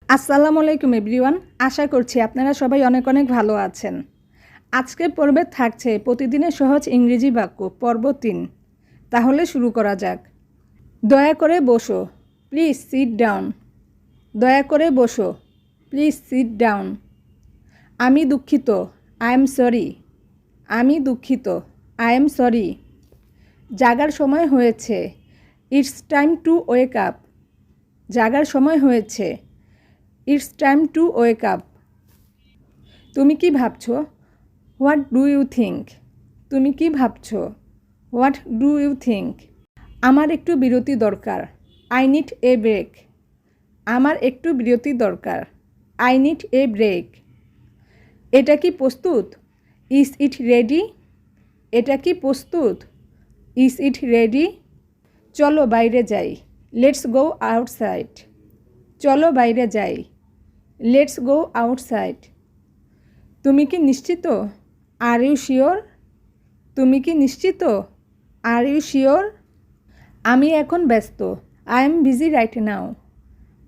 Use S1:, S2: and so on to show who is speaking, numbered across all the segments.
S1: আসসালামু আলাইকুম এভরিওয়ান। আশা করছি আপনারা সবাই অনেক অনেক ভালো আছেন। আজকের পর্বে থাকছে প্রতিদিনের সহজ ইংরেজি বাক্য পর্ব 3। তাহলে শুরু করা যাক। দয়া করে বসো, প্লিজ সিট ডাউন। দয়া করে বসো, প্লিজ সিট ডাউন। আমি দুঃখিত, আই এম সরি। আমি দুঃখিত, আই এম সরি। জাগার সময় হয়েছে, it's time to wake up. জাগার সময় হয়েছে, it's time to wake up. তুমি কি ভাবছো? What do you think? তুমি কি ভাবছো? What do you think? আমার একটু বিরতি দরকার, আই নিড এ ব্রেক। আমার একটু বিরতি দরকার, আই নিড এ ব্রেক। এটা কি প্রস্তুত? Is it ready? এটা কি প্রস্তুত? Is it ready? চলো বাইরে যাই, লেটস গো আউটসাইড। চলো বাইরে যাই, লেটস গো আউটসাইড। তুমি কি নিশ্চিত? Are you sure? তুমি কি নিশ্চিত? Are you sure? আমি এখন ব্যস্ত, I am busy right now.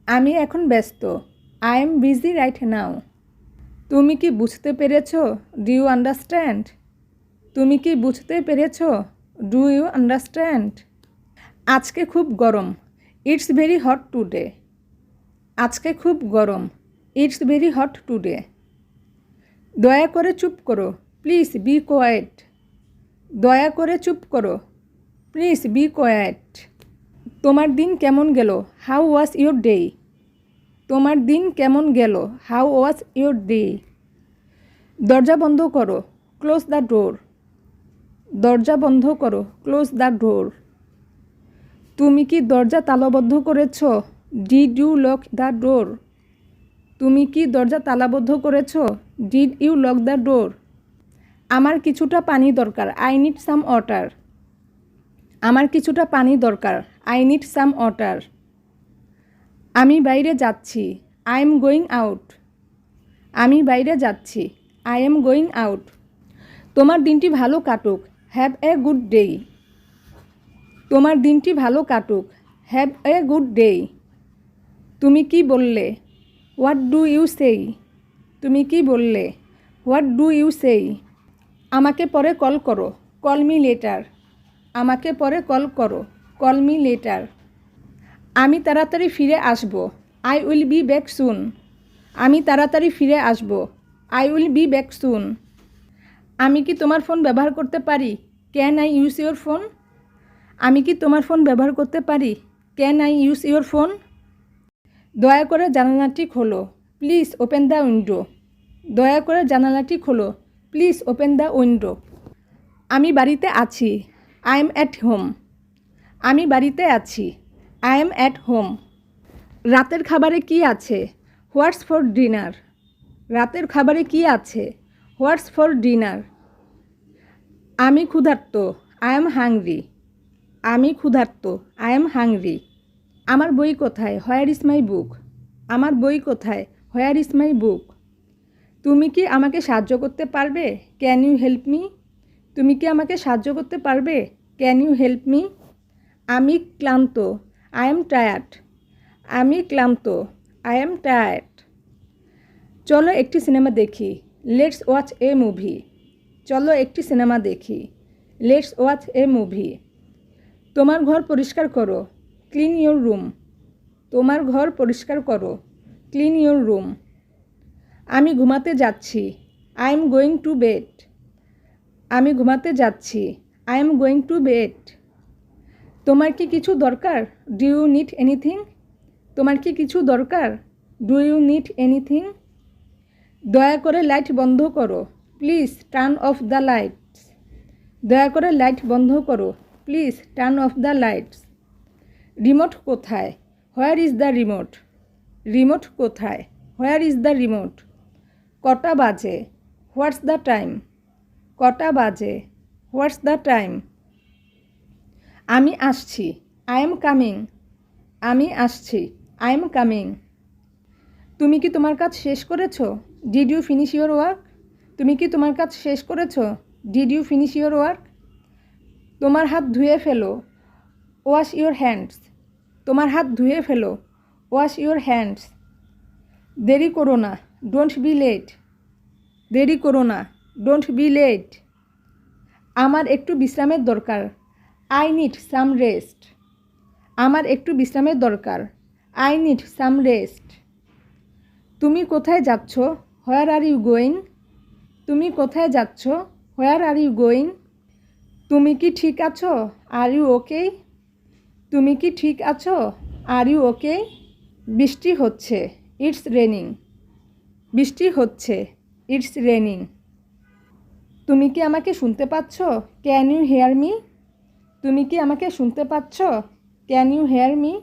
S1: আমি এখন ব্যস্ত, I am busy right now. তুমি কি বুঝতে পেরেছ? Do you understand? তুমি কি বুঝতে পেরেছ? Do you understand? আজকে খুব গরম, ইটস ভেরি হট টুডে। আজকে খুব গরম, ইটস ভেরি হট টুডে। দয়া করে চুপ করো, প্লিজ বি কোয়েট। দয়া করে চুপ করো, প্লিজ বি কোয়েট। তোমার দিন কেমন গেল? How was your day? তোমার দিন কেমন গেল? How was your day? দরজা বন্ধ করো, ক্লোজ দ্য ডোর। দরজা বন্ধ করো, ক্লোজ দ্য ডোর। তুমি কি দরজা তালাবদ্ধ করেছ? Did you lock the door? তুমি কি দরজা তালাবদ্ধ করেছ? Did you lock the door? আমার কিছুটা পানি দরকার, আই নিড সাম ওয়াটার। আমার কিছুটা পানি দরকার, আই নিড সাম ওয়াটার। আমি বাইরে যাচ্ছি, আই এম গোয়িং আউট। আমি বাইরে যাচ্ছি, আই এম গোয়িং আউট। তোমার দিনটি ভালো কাটুক, হ্যাভ এ গুড ডে। তোমার দিনটি ভালো কাটুক, হ্যাভ এ গুড ডে। তুমি কি বললে? হোয়াট ডু ইউ সেই? তুমি কি বললে? হোয়াট ডু ইউ সেই? আমাকে পরে কল করো, কল মি লেটার। আমাকে পরে কল করো, কল মি লেটার। আমি তাড়াতাড়ি ফিরে আসব, I will be back soon. আমি তাড়াতাড়ি ফিরে আসব, I will be back soon. আমি কি তোমার ফোন ব্যবহার করতে পারি? Can I use your phone? আমি কি তোমার ফোন ব্যবহার করতে পারি? Can I use your phone? দয়া করে জানালাটি খোলো, প্লিজ ওপেন দ্য উইন্ডো। দয়া করে জানালাটি খোলো, প্লিজ ওপেন দ্য উইন্ডো। আমি বাড়িতে আছি, আই এম অ্যাট হোম। আমি বাড়িতে আছি, আই এম অ্যাট হোম। রাতের খাবারে কি আছে? What's for dinner? রাতের খাবারে কি আছে? What's for dinner? আমি ক্ষুধার্ত, আই এম হাংরি। আমি ক্ষুধার্ত, আই এম হাংরি। আমার বই কোথায়? Where is my book? আমার বই কোথায়? Where is my book? তুমি কি আমাকে সাহায্য করতে পারবে? Can you help me? তুমি কি আমাকে সাহায্য করতে পারবে? Can you help me? আমি ক্লান্ত, আই এম টায়ার্ড। আমি ক্লান্ত, আই এম টায়ার্ড। চলো একটি সিনেমা দেখি, লেটস ওয়াচ এ মুভি। চলো একটি সিনেমা দেখি, লেটস ওয়াচ এ মুভি। তোমার ঘর পরিষ্কার করো, ক্লিন ইউর রুম। তোমার ঘর পরিষ্কার করো, ক্লিন ইউর রুম। আমি ঘুমাতে যাচ্ছি, I am going to bed. আমি ঘুমাতে যাচ্ছি, I am going to bed. তোমার কি কিছু দরকার? Do you need anything? তোমার কি কিছু দরকার? Do you need anything? দয়া করে লাইট বন্ধ করো, please turn off the lights. দয়া করে লাইট বন্ধ করো, please turn off the lights. Remote কোথায়? Where is the remote? Remote কোথায়? Where is the remote? কটা বাজে? What's the time? কটা বাজে? What's the time? আমি আসছি, আই এম কামিং। আমি আসছি, আই এম কামিং। তুমি কি তোমার কাজ শেষ করেছো? Did you finish your work? তুমি কি তোমার কাজ শেষ করেছো? Did you finish your work? তোমার হাত ধুয়ে ফেলো, ওয়াশ ইউর হ্যান্ডস। তোমার হাত ধুয়ে ফেলো, ওয়াশ ইউর হ্যান্ডস। দেরি করো না, ডোন্ট বি লেট। দেরি করো না, ডোন্ট বি লেট। আমার একটু বিশ্রামের দরকার, আই নিড সাম রেস্ট। আমার একটু বিশ্রামের দরকার, আই নিড সাম রেস্ট। তুমি কোথায় যাচ্ছ, হোয়ার আর ইউ গোয়িং? তুমি কোথায় যাচ্ছ, হোয়ার আর ইউ গোয়িং? তুমি কি ঠিক আছো, আর ইউ ওকে? তুমি কি ঠিক আছো, আর ইউ ওকে? বৃষ্টি হচ্ছে, ইটস রেনিং। বৃষ্টি হচ্ছে, ইটস রেনিং। তুমি কি আমাকে শুনতে পাচ্ছ, ক্যান ইউ হেয়ার মি? তুমি কি আমাকে শুনতে পাচ্ছ, ক্যান ইউ হেয়ার মি?